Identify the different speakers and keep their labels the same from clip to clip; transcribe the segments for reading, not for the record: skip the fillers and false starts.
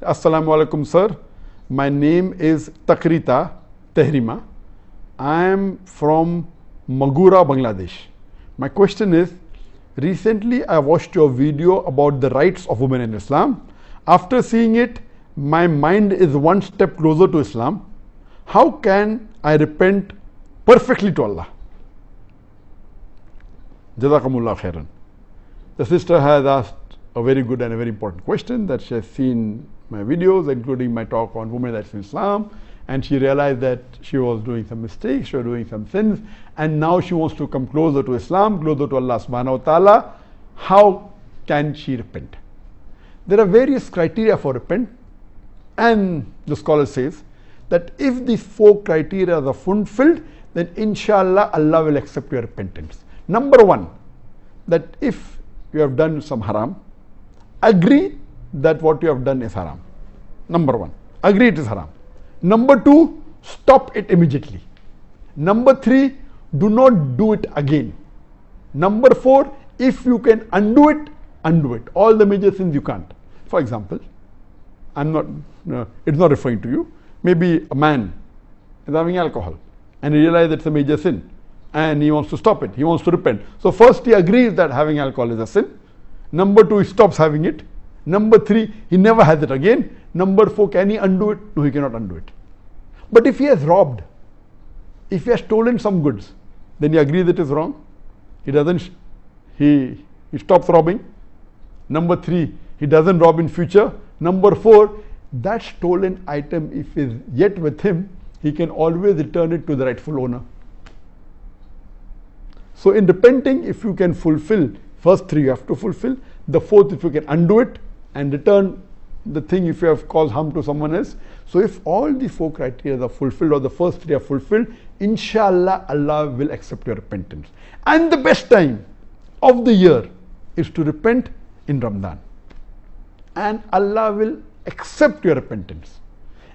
Speaker 1: Assalamu alaikum, sir. My name is Takrita Tehrima. I am from Magura, Bangladesh. My question is, recently I watched your video about the rights of women in Islam. After seeing it, my mind is one step closer to Islam. How can I repent perfectly to Allah? Jazakumullah khairan. The sister has asked a very good and a very important question, that she has seen my videos, including my talk on women rights in Islam, and she realized that she was doing some mistakes, she was doing some sins, and now she wants to come closer to Islam, closer to Allah subhanahu wa ta'ala. How can she repent? There are various criteria for repent, and the scholar says that if these 4 criteria are fulfilled, then inshallah Allah will accept your repentance. Number 1, that if you have done some haram, agree that what you have done is haram. Number 1, agree it is haram. Number 2, stop it immediately. Number 3, do not do it again. Number 4, if you can undo it, undo it. All the major sins you can't. For example, it's not referring to you. Maybe a man is having alcohol and he realizes it's a major sin and he wants to stop it, he wants to repent. So first he agrees that having alcohol is a sin. Number 2, he stops having it. Number 3, he never has it again. Number 4, can he undo it? No, he cannot undo it. But if he has robbed, if he has stolen some goods, then he agrees it is wrong. He doesn't, he stops robbing. Number 3, he doesn't rob in future. Number 4, that stolen item, if is yet with him, he can always return it to the rightful owner. So in repenting, if you can fulfill first 3, you have to fulfill. The 4th, if you can undo it and return the thing if you have caused harm to someone else. So if all the 4 criteria are fulfilled, or the first 3 are fulfilled, inshallah Allah will accept your repentance. And the best time of the year is to repent in Ramadan, and Allah will accept your repentance.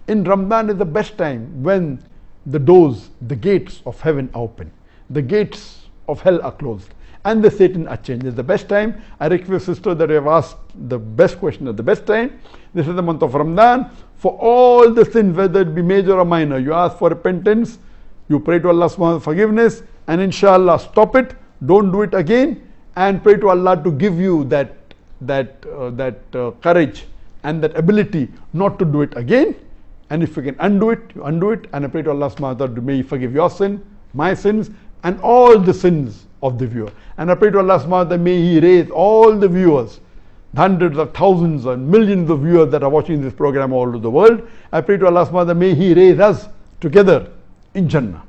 Speaker 1: In Ramadan is the best time when the doors, the gates of heaven are open, the gates of hell are closed, and the Satan are changed. It's the best time. I request sister that you have asked the best question at the best time. This is the month of Ramadan. For all the sins, whether it be major or minor, you ask for repentance, you pray to Allah subhanahu wa ta'ala for forgiveness, and inshallah stop it, don't do it again, and pray to Allah to give you that courage and that ability not to do it again. And if you can undo it, you undo it, and I pray to Allah subhanahu wa ta'ala, may He forgive your sin, my sins, and all the sins of the viewer. And I pray to Allah subhanahu wa ta'ala, may He raise all the viewers, hundreds of thousands and millions of viewers that are watching this program all over the world. I pray to Allah subhanahu wa ta'ala, may He raise us together in Jannah.